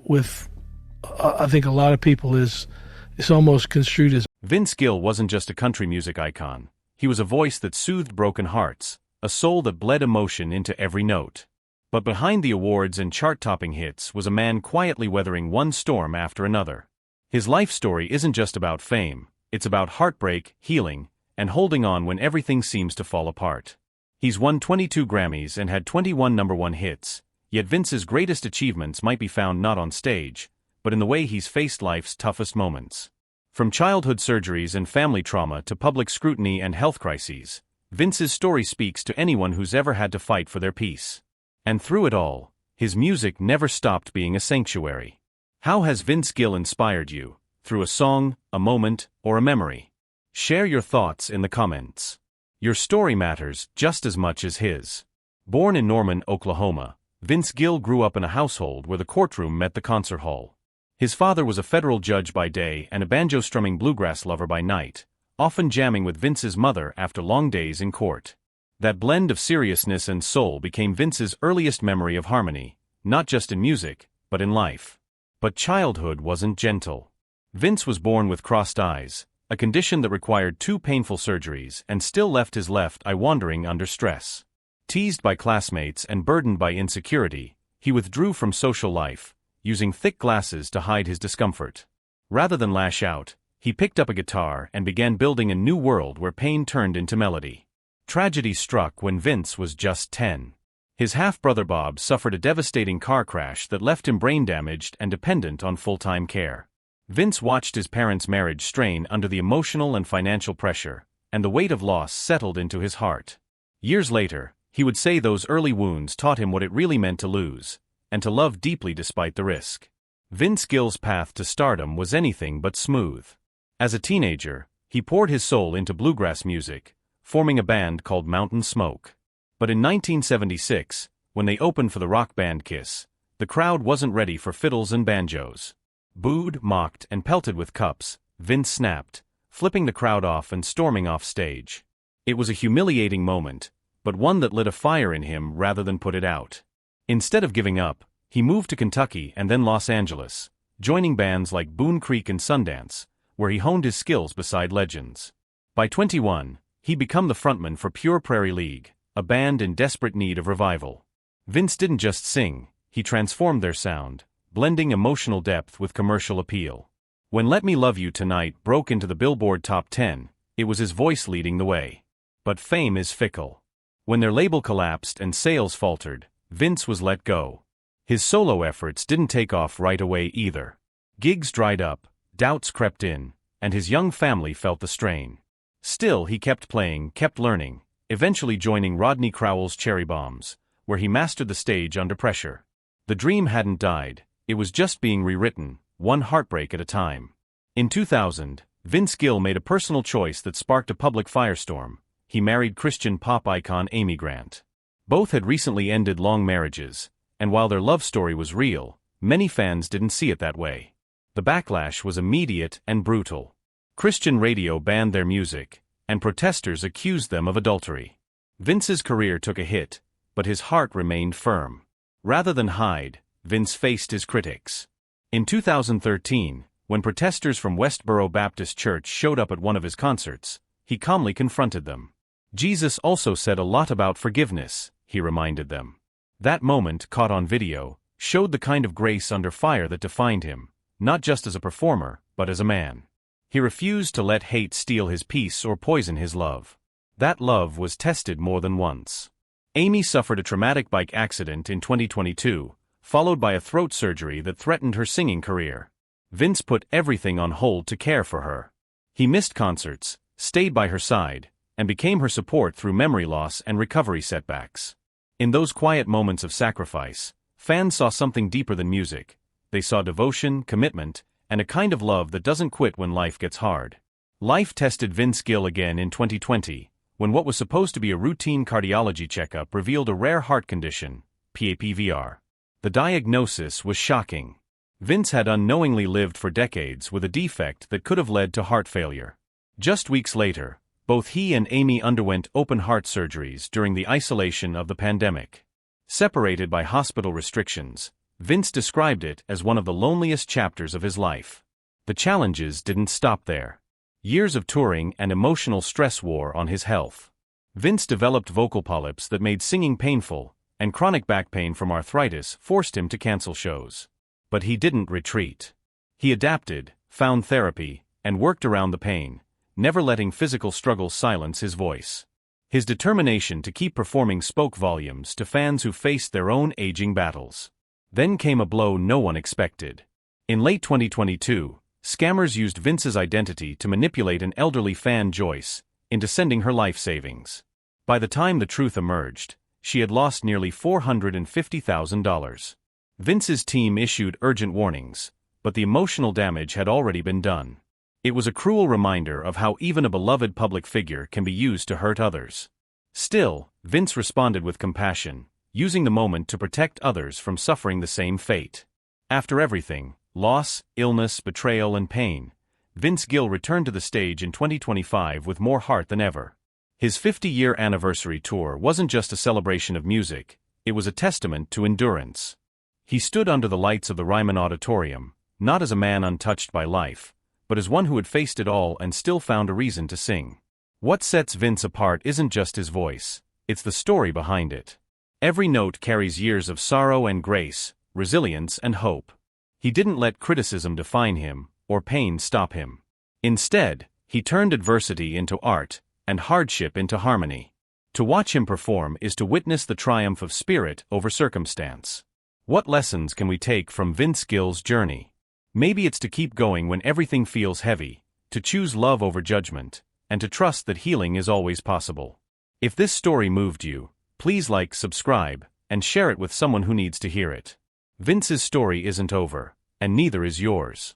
with, I think a lot of people is it's almost construed as. Vince Gill wasn't just a country music icon. He was a voice that soothed broken hearts, a soul that bled emotion into every note. But behind the awards and chart-topping hits was a man quietly weathering one storm after another. His life story isn't just about fame, it's about heartbreak, healing, and holding on when everything seems to fall apart. He's won 22 Grammys and had 21 #1 hits, yet Vince's greatest achievements might be found not on stage, but in the way he's faced life's toughest moments. From childhood surgeries and family trauma to public scrutiny and health crises, Vince's story speaks to anyone who's ever had to fight for their peace. And through it all, his music never stopped being a sanctuary. How has Vince Gill inspired you, through a song, a moment, or a memory? Share your thoughts in the comments. Your story matters just as much as his. Born in Norman, Oklahoma, Vince Gill grew up in a household where the courtroom met the concert hall. His father was a federal judge by day and a banjo-strumming bluegrass lover by night, often jamming with Vince's mother after long days in court. That blend of seriousness and soul became Vince's earliest memory of harmony, not just in music, but in life. But childhood wasn't gentle. Vince was born with crossed eyes, a condition that required 2 painful surgeries and still left his left eye wandering under stress. Teased by classmates and burdened by insecurity, he withdrew from social life, using thick glasses to hide his discomfort. Rather than lash out, he picked up a guitar and began building a new world where pain turned into melody. Tragedy struck when Vince was just 10. His half-brother Bob suffered a devastating car crash that left him brain-damaged and dependent on full-time care. Vince watched his parents' marriage strain under the emotional and financial pressure, and the weight of loss settled into his heart. Years later, he would say those early wounds taught him what it really meant to lose, and to love deeply despite the risk. Vince Gill's path to stardom was anything but smooth. As a teenager, he poured his soul into bluegrass music, forming a band called Mountain Smoke. But in 1976, when they opened for the rock band Kiss, the crowd wasn't ready for fiddles and banjos. Booed, mocked, and pelted with cups, Vince snapped, flipping the crowd off and storming off stage. It was a humiliating moment, but one that lit a fire in him rather than put it out. Instead of giving up, he moved to Kentucky and then Los Angeles, joining bands like Boone Creek and Sundance, where he honed his skills beside legends. By 21, he'd become the frontman for Pure Prairie League, a band in desperate need of revival. Vince didn't just sing, he transformed their sound, blending emotional depth with commercial appeal. When Let Me Love You Tonight broke into the Billboard Top 10, it was his voice leading the way. But fame is fickle. When their label collapsed and sales faltered, Vince was let go. His solo efforts didn't take off right away either. Gigs dried up, doubts crept in, and his young family felt the strain. Still, he kept playing, kept learning, eventually joining Rodney Crowell's Cherry Bombs, where he mastered the stage under pressure. The dream hadn't died, it was just being rewritten, one heartbreak at a time. In 2000, Vince Gill made a personal choice that sparked a public firestorm. He married Christian pop icon Amy Grant. Both had recently ended long marriages, and while their love story was real, many fans didn't see it that way. The backlash was immediate and brutal. Christian radio banned their music, and protesters accused them of adultery. Vince's career took a hit, but his heart remained firm. Rather than hide, Vince faced his critics. In 2013, when protesters from Westboro Baptist Church showed up at one of his concerts, he calmly confronted them. Jesus also said a lot about forgiveness, he reminded them. That moment, caught on video, showed the kind of grace under fire that defined him, not just as a performer, but as a man. He refused to let hate steal his peace or poison his love. That love was tested more than once. Amy suffered a traumatic bike accident in 2022, followed by a throat surgery that threatened her singing career. Vince put everything on hold to care for her. He missed concerts, stayed by her side, and became her support through memory loss and recovery setbacks. In those quiet moments of sacrifice, fans saw something deeper than music. They saw devotion, commitment, and a kind of love that doesn't quit when life gets hard. Life tested Vince Gill again in 2020, when what was supposed to be a routine cardiology checkup revealed a rare heart condition, PAPVR. The diagnosis was shocking. Vince had unknowingly lived for decades with a defect that could have led to heart failure. Just weeks later, both he and Amy underwent open heart surgeries during the isolation of the pandemic. Separated by hospital restrictions, Vince described it as one of the loneliest chapters of his life. The challenges didn't stop there. Years of touring and emotional stress wore on his health. Vince developed vocal polyps that made singing painful, and chronic back pain from arthritis forced him to cancel shows. But he didn't retreat. He adapted, found therapy, and worked around the pain, never letting physical struggles silence his voice. His determination to keep performing spoke volumes to fans who faced their own aging battles. Then came a blow no one expected. In late 2022, scammers used Vince's identity to manipulate an elderly fan, Joyce, into sending her life savings. By the time the truth emerged, she had lost nearly $450,000. Vince's team issued urgent warnings, but the emotional damage had already been done. It was a cruel reminder of how even a beloved public figure can be used to hurt others. Still, Vince responded with compassion, using the moment to protect others from suffering the same fate. After everything, loss, illness, betrayal, and pain, Vince Gill returned to the stage in 2025 with more heart than ever. His 50-year anniversary tour wasn't just a celebration of music, it was a testament to endurance. He stood under the lights of the Ryman Auditorium, not as a man untouched by life, but as one who had faced it all and still found a reason to sing. What sets Vince apart isn't just his voice, it's the story behind it. Every note carries years of sorrow and grace, resilience and hope. He didn't let criticism define him, or pain stop him. Instead, he turned adversity into art, and hardship into harmony. To watch him perform is to witness the triumph of spirit over circumstance. What lessons can we take from Vince Gill's journey? Maybe it's to keep going when everything feels heavy, to choose love over judgment, and to trust that healing is always possible. If this story moved you, please like, subscribe, and share it with someone who needs to hear it. Vince's story isn't over, and neither is yours.